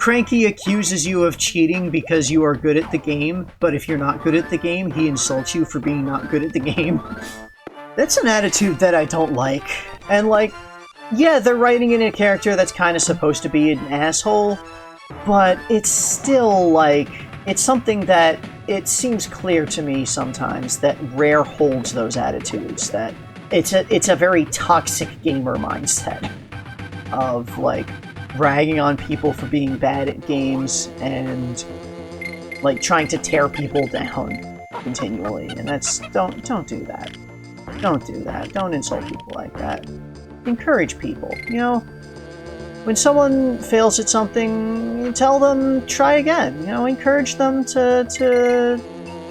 Cranky accuses you of cheating because you are good at the game, but if you're not good at the game, he insults you for being not good at the game. That's an attitude that I don't like. And, like, yeah, they're writing in a character that's kind of supposed to be an asshole, but it's still, like, it's something that it seems clear to me sometimes that Rare holds those attitudes, that it's a very toxic gamer mindset of, like, ragging on people for being bad at games and, like, trying to tear people down continually. And that's... don't do that. Don't do that. Don't insult people like that. Encourage people, you know? When someone fails at something, you tell them, try again. You know, encourage them to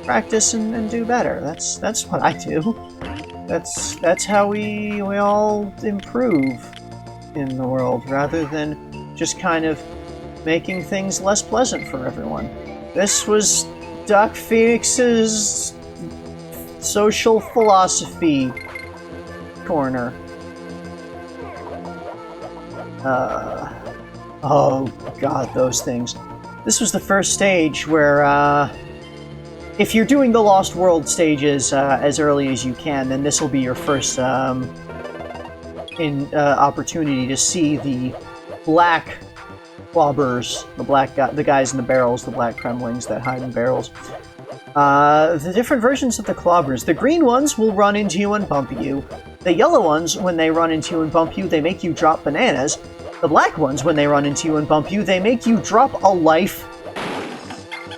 practice and do better. That's what I do. That's how we all improve in the world, rather than just kind of making things less pleasant for everyone. This was Doc Phoenix's social philosophy corner. Oh god, those things. This was the first stage where, if you're doing the Lost World stages as early as you can, then this will be your first opportunity to see the black clobbers, the guys in the barrels, the black Kremlings that hide in barrels. The different versions of the clobbers. The green ones will run into you and bump you. The yellow ones, when they run into you and bump you, they make you drop bananas. The black ones, when they run into you and bump you, they make you drop a life.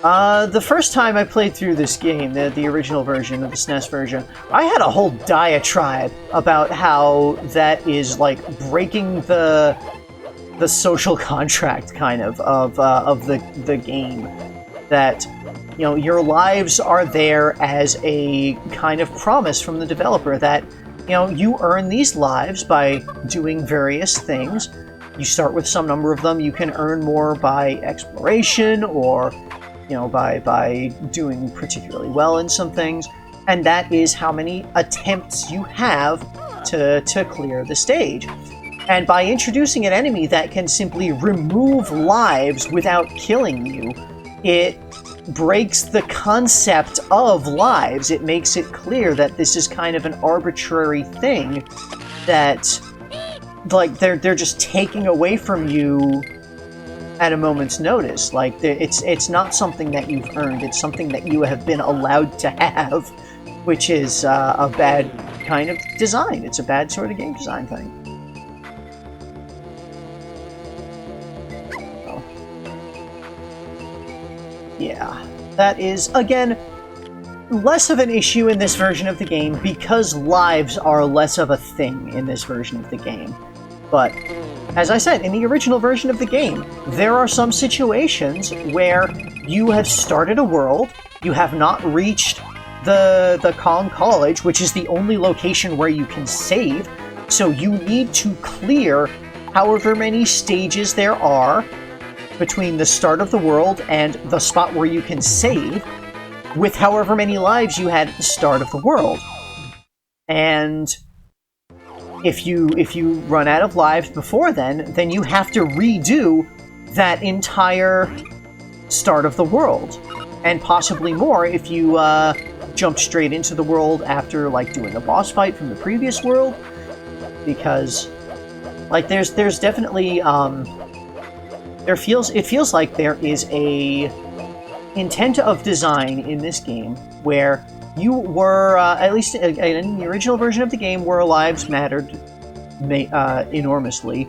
The first time I played through this game, the original version, the SNES version, I had a whole diatribe about how that is, like, breaking the social contract, kind of the game. That, you know, your lives are there as a kind of promise from the developer that, you know, you earn these lives by doing various things. You start with some number of them. You can earn more by exploration or, you know, by doing particularly well in some things. And that is how many attempts you have to clear the stage. And by introducing an enemy that can simply remove lives without killing you, it breaks the concept of lives. It makes it clear that this is kind of an arbitrary thing that, like, they're just taking away from you at a moment's notice. Like, it's not something that you've earned. It's something that you have been allowed to have, which is a bad kind of design. It's a bad sort of game design thing. Yeah, that is, again, less of an issue in this version of the game because lives are less of a thing in this version of the game. But, as I said, in the original version of the game, there are some situations where you have started a world, you have not reached the Kong College, which is the only location where you can save, so you need to clear however many stages there are between the start of the world and the spot where you can save, with however many lives you had at the start of the world. And if you run out of lives before then you have to redo that entire start of the world. And possibly more if you jump straight into the world after, like, doing a boss fight from the previous world. Because, like, there's definitely, it feels like there is a intent of design in this game where you were, at least in the original version of the game, where lives mattered enormously.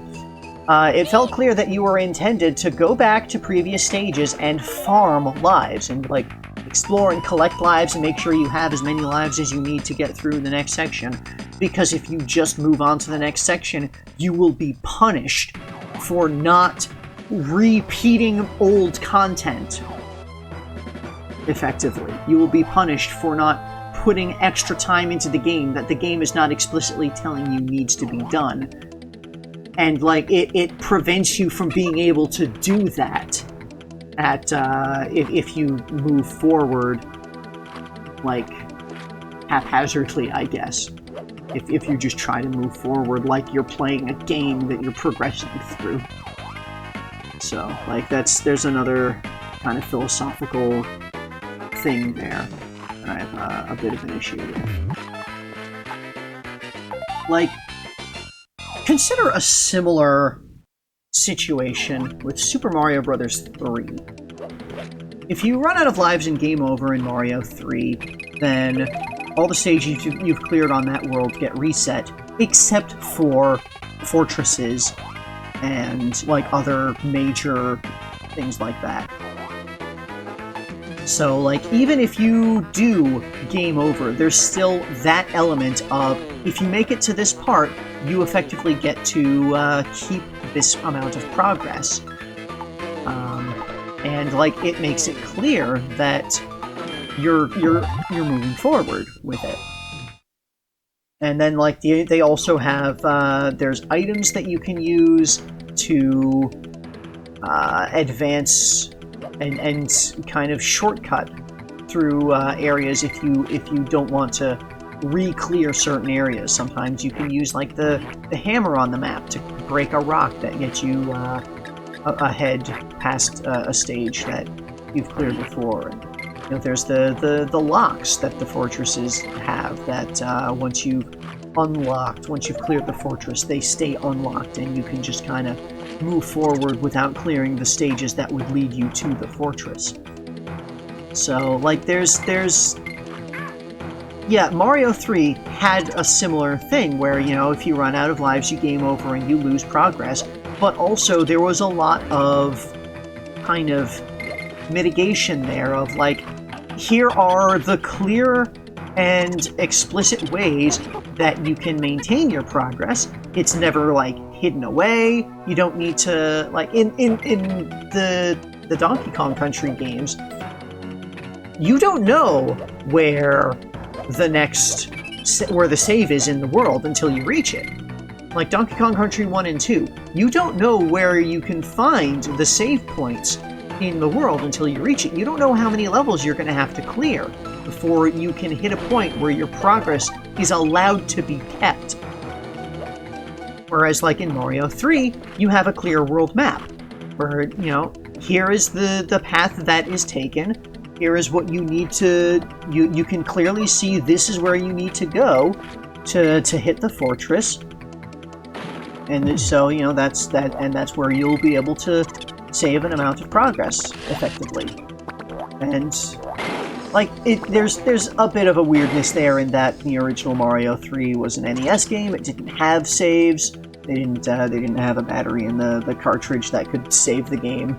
It felt clear that you were intended to go back to previous stages and farm lives and, like, explore and collect lives and make sure you have as many lives as you need to get through the next section. Because if you just move on to the next section, you will be punished for not repeating old content effectively. You will be punished for not putting extra time into the game that the game is not explicitly telling you needs to be done. And, like, it prevents you from being able to do that if you move forward, like, haphazardly, I guess. If you just try to move forward like you're playing a game that you're progressing through. So, like, there's another kind of philosophical thing there that I have a bit of an issue with. Like, consider a similar situation with Super Mario Bros. 3. If you run out of lives in Game Over in Mario 3, then all the stages you've cleared on that world get reset, except for fortresses and, like, other major things like that. So, like, even if you do Game Over, there's still that element of, if you make it to this part, you effectively get to keep this amount of progress. And, like, it makes it clear that you're moving forward with it. And then, like, they also have, there's items that you can use to advance and kind of shortcut through areas if you don't want to re-clear certain areas. Sometimes you can use, like, the hammer on the map to break a rock that gets you ahead past a stage that you've cleared before. And, you know, there's the locks that the fortresses have that once you've cleared the fortress, they stay unlocked, and you can just kind of move forward without clearing the stages that would lead you to the fortress. So, like, yeah, Mario 3 had a similar thing where, you know, if you run out of lives, you game over and you lose progress, but also there was a lot of kind of mitigation there of, like, here are the clear and explicit ways that you can maintain your progress. It's never, like, hidden away. You don't need to, like, in the Donkey Kong Country games, you don't know where the save is in the world until you reach it. Like Donkey Kong Country 1 and 2, you don't know where you can find the save points in the world until you reach it. You don't know how many levels you're going to have to clear before you can hit a point where your progress is allowed to be kept. Whereas, like, in Mario 3, you have a clear world map, where, you know, here is the path that is taken, here is what you need to... You can clearly see this is where you need to go to hit the fortress. And so, you know, that's where you'll be able to save an amount of progress, effectively. And, like, there's a bit of a weirdness there in that the original Mario 3 was an NES game. It didn't have saves. They didn't have a battery in the cartridge that could save the game.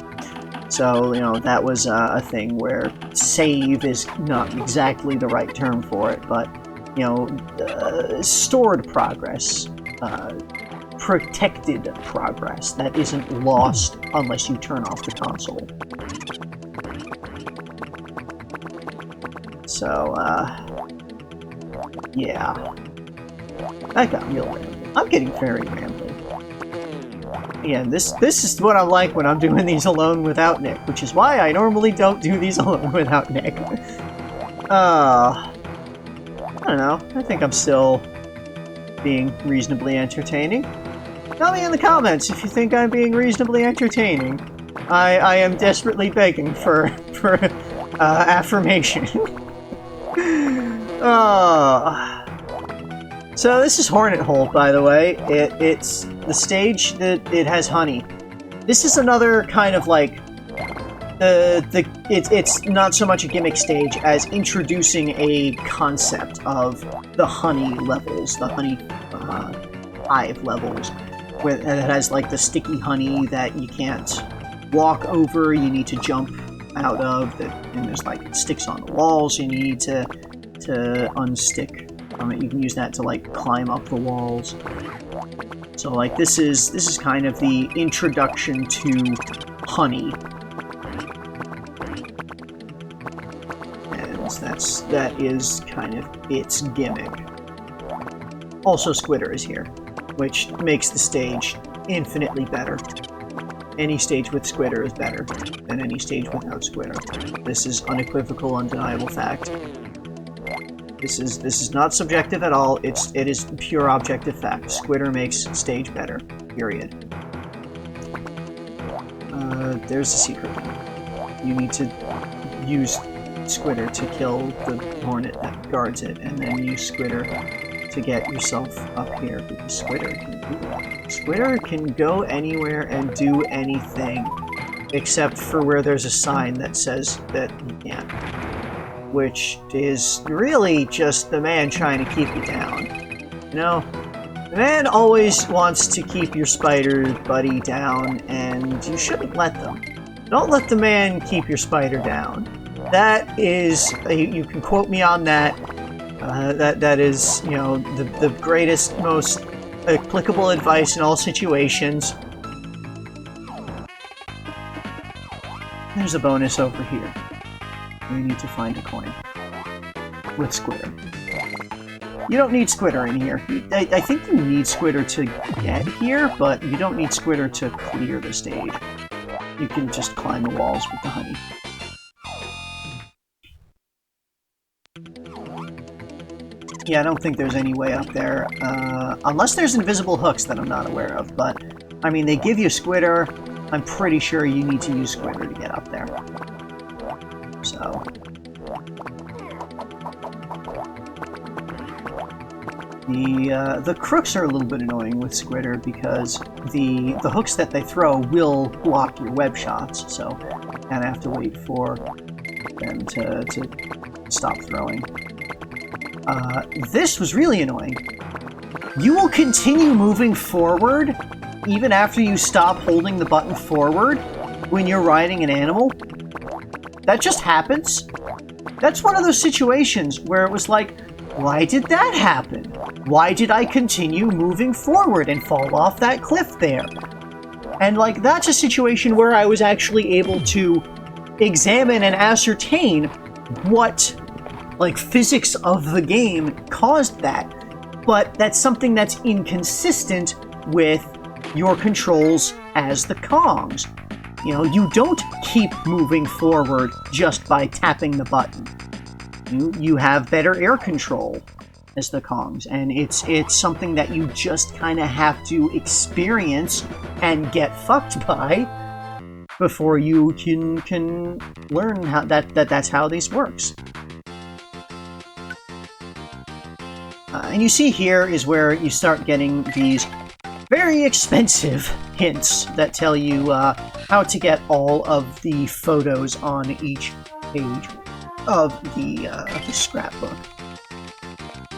So, you know, that was a thing where save is not exactly the right term for it, but, you know, stored progress, protected progress that isn't lost unless you turn off the console. So, yeah. That got real rambly. I'm getting very rambly. Yeah, this is what I'm like when I'm doing these alone without Nick, which is why I normally don't do these alone without Nick. I don't know. I think I'm still being reasonably entertaining. Tell me in the comments if you think I'm being reasonably entertaining. I am desperately begging for affirmation. So this is Hornet Hole, by the way. It's the stage that it has honey. This is another kind of like it's not so much a gimmick stage as introducing a concept of the honey levels, the honey hive levels, where it has like the sticky honey that you can't walk over, you need to jump out of, and there's like sticks on the walls you need to unstick from it. You can use that to like climb up the walls. So like this is kind of the introduction to honey. And that is kind of its gimmick. Also Squitter is here, which makes the stage infinitely better. Any stage with Squitter is better than any stage without Squitter. This is unequivocal, undeniable fact. This is not subjective at all. It is pure objective fact. Squitter makes stage better. Period. there's a secret. You need to use Squitter to kill the Hornet that guards it, and then use Squitter to get yourself up here, because Squitter can do that. Squitter can go anywhere and do anything, except for where there's a sign that says that you can't. Which is really just the man trying to keep you down. You know? The man always wants to keep your spider buddy down, and you shouldn't let them. Don't let the man keep your spider down. That is, you can quote me on that. That is, you know, the greatest, most applicable advice in all situations. There's a bonus over here. You need to find a coin with Squitter. You don't need Squitter in here. I think you need Squitter to get here, but you don't need Squitter to clear the stage. You can just climb the walls with the honey. Yeah, I don't think there's any way up there, unless there's invisible hooks that I'm not aware of, but, I mean, they give you Squitter. I'm pretty sure you need to use Squitter to get up there. So... The crooks are a little bit annoying with Squitter because the hooks that they throw will block your web shots, so you kind of have to wait for them to stop throwing. This was really annoying. You will continue moving forward even after you stop holding the button forward when you're riding an animal. That just happens. That's one of those situations where it was like, why did that happen? Why did I continue moving forward and fall off that cliff there? And, like, that's a situation where I was actually able to examine and ascertain what, like, physics of the game caused that. But that's something that's inconsistent with your controls as the Kongs. You know, you don't keep moving forward just by tapping the button. You have better air control as the Kongs, and it's something that you just kind of have to experience and get fucked by before you can learn how that's how this works. And you see here is where you start getting these very expensive hints that tell you how to get all of the photos on each page of the scrapbook.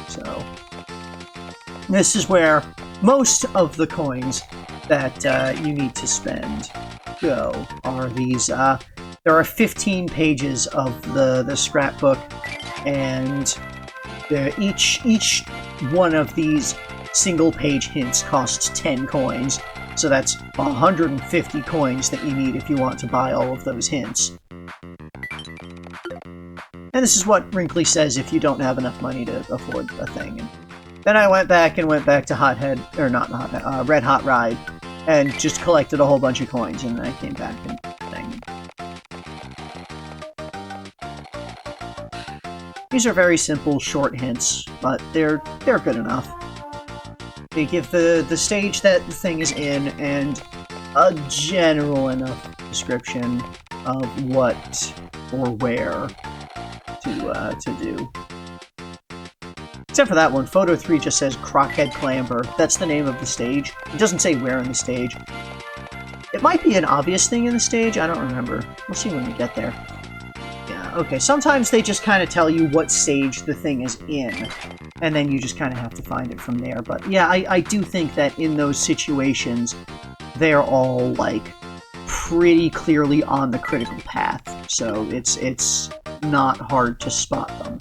So, this is where most of the coins that you need to spend go. Are these, there are 15 pages of the scrapbook, and each one of these single-page hints costs 10 coins, so that's 150 coins that you need if you want to buy all of those hints. And this is what Wrinkly says if you don't have enough money to afford a thing. And then I went back to Red Hot Ride, and just collected a whole bunch of coins, and then I came back and thing. These are very simple, short hints, but they're good enough. They give the stage that the thing is in, and a general enough description of what or where to do. Except for that one, Photo 3 just says Crockhead Clamber. That's the name of the stage. It doesn't say where in the stage. It might be an obvious thing in the stage, I don't remember. We'll see when we get there. Yeah, okay, sometimes they just kind of tell you what stage the thing is in, and then you just kind of have to find it from there. But yeah, I do think that in those situations, they're all, like, pretty clearly on the critical path, so it's not hard to spot them.